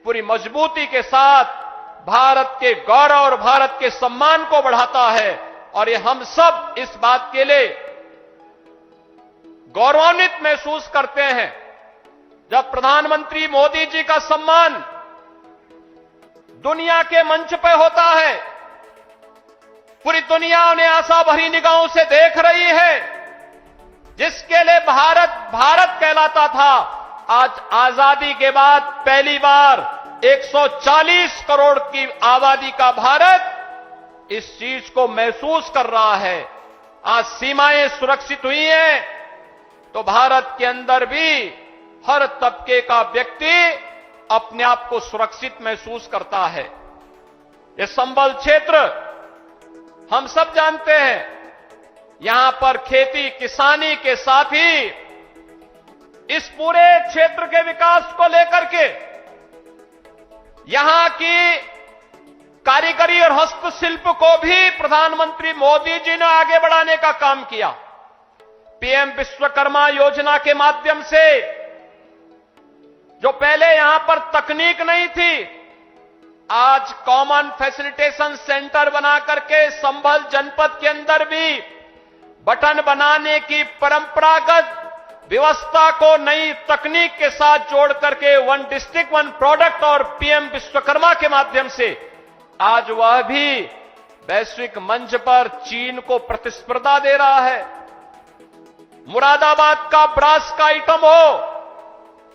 पूरी मजबूती के साथ भारत के गौरव और भारत के सम्मान को बढ़ाता है। और ये हम सब इस बात के लिए गौरवान्वित महसूस करते हैं जब प्रधानमंत्री मोदी जी का सम्मान दुनिया के मंच पर होता है। पूरी दुनिया उन्हें आशा भरी निगाहों से देख रही है। जिसके लिए भारत भारत कहलाता था, आज आजादी के बाद पहली बार 140 करोड़ की आबादी का भारत इस चीज को महसूस कर रहा है। आज सीमाएं सुरक्षित हुई हैं तो भारत के अंदर भी हर तबके का व्यक्ति अपने आप को सुरक्षित महसूस करता है। ये संबल क्षेत्र हम सब जानते हैं, यहां पर खेती किसानी के साथ ही इस पूरे क्षेत्र के विकास को लेकर के यहां की कारीगरी और हस्तशिल्प को भी प्रधानमंत्री मोदी जी ने आगे बढ़ाने का काम किया। पीएम विश्वकर्मा योजना के माध्यम से जो पहले यहां पर तकनीक नहीं थी, आज कॉमन फैसिलिटेशन सेंटर बना करके संभल जनपद के अंदर भी बटन बनाने की परंपरागत व्यवस्था को नई तकनीक के साथ जोड़ करके वन डिस्ट्रिक्ट वन प्रोडक्ट और पीएम विश्वकर्मा के माध्यम से आज वह भी वैश्विक मंच पर चीन को प्रतिस्पर्धा दे रहा है। मुरादाबाद का ब्रास का आइटम हो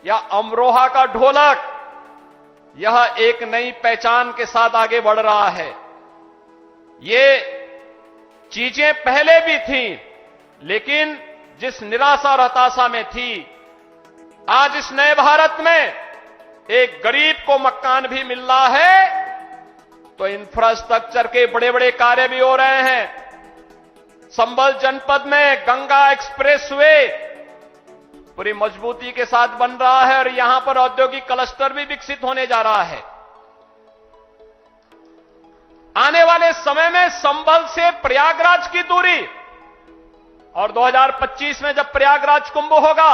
या अमरोहा का ढोलक, यह एक नई पहचान के साथ आगे बढ़ रहा है। ये चीजें पहले भी थीं, लेकिन जिस निराशा और हताशा में थी, आज इस नए भारत में एक गरीब को मकान भी मिल रहा है तो इंफ्रास्ट्रक्चर के बड़े बड़े कार्य भी हो रहे हैं। संभल जनपद में गंगा एक्सप्रेसवे पूरी मजबूती के साथ बन रहा है और यहां पर औद्योगिक क्लस्टर भी विकसित होने जा रहा है। आने वाले समय में संभल से प्रयागराज की दूरी और 2025 में जब प्रयागराज कुंभ होगा,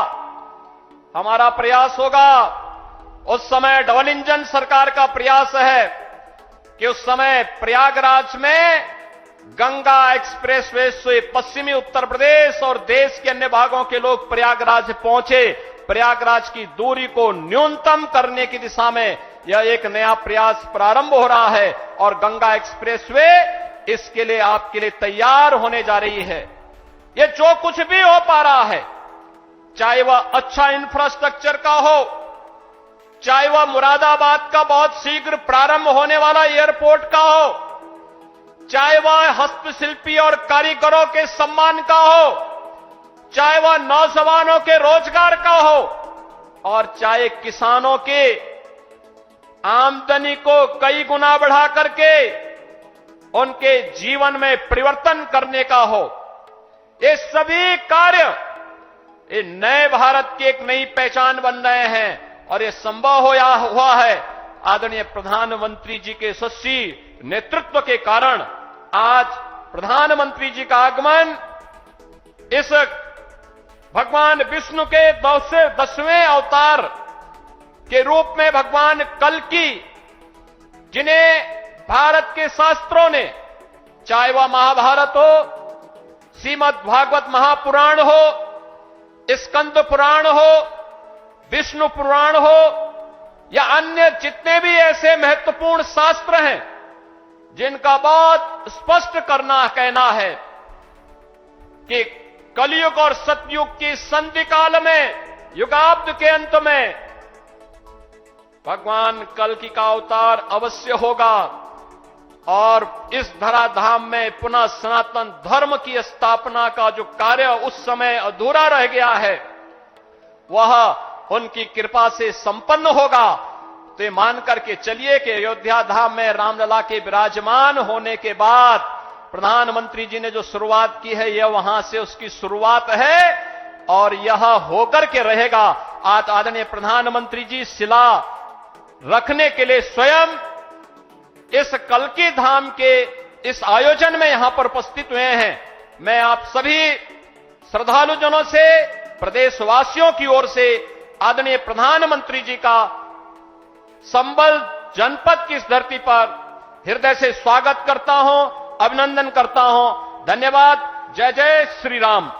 हमारा प्रयास होगा, उस समय डबल इंजन सरकार का प्रयास है कि उस समय प्रयागराज में गंगा एक्सप्रेसवे से पश्चिमी उत्तर प्रदेश और देश के अन्य भागों के लोग प्रयागराज पहुंचे। प्रयागराज की दूरी को न्यूनतम करने की दिशा में यह एक नया प्रयास प्रारंभ हो रहा है और गंगा एक्सप्रेसवे इसके लिए आपके लिए तैयार होने जा रही है। ये जो कुछ भी हो पा रहा है, चाहे वह अच्छा इंफ्रास्ट्रक्चर का हो, चाहे वह मुरादाबाद का बहुत शीघ्र प्रारंभ होने वाला एयरपोर्ट का हो, चाहे वह हस्तशिल्पी और कारीगरों के सम्मान का हो, चाहे वह नौजवानों के रोजगार का हो और चाहे किसानों के आमदनी को कई गुना बढ़ा करके उनके जीवन में परिवर्तन करने का हो। ये सभी कार्य ये नए भारत की एक नई पहचान बन रहे हैं और ये संभव हुआ है आदरणीय प्रधानमंत्री जी के यशस्वी नेतृत्व के कारण। आज प्रधानमंत्री जी का आगमन इस भगवान विष्णु के 10वें अवतार के रूप में भगवान कल्कि, जिन्हें भारत के शास्त्रों ने, चाहे वह महाभारत हो, श्रीमद् भागवत महापुराण हो, स्कंद पुराण हो, विष्णु पुराण हो या अन्य जितने भी ऐसे महत्वपूर्ण शास्त्र हैं जिनका बहुत स्पष्ट कहना है कि कलयुग और सतयुग की संधि काल में, युगाब्द के अंत में भगवान कल्कि का अवतार अवश्य होगा और इस धराधाम में पुनः सनातन धर्म की स्थापना का जो कार्य उस समय अधूरा रह गया है वह उनकी कृपा से संपन्न होगा। तो ये मान करके चलिए कि अयोध्या धाम में रामलला के विराजमान होने के बाद प्रधानमंत्री जी ने जो शुरुआत की है, यह वहां से उसकी शुरुआत है और यह होकर के रहेगा। आज आदरणीय प्रधानमंत्री जी शिला रखने के लिए स्वयं इस कल्कि धाम के इस आयोजन में यहां पर उपस्थित हुए हैं। मैं आप सभी श्रद्धालुजनों से, प्रदेशवासियों की ओर से आदरणीय प्रधानमंत्री जी का संबल जनपद की इस धरती पर हृदय से स्वागत करता हूं, अभिनंदन करता हूं। धन्यवाद। जय जय श्री राम।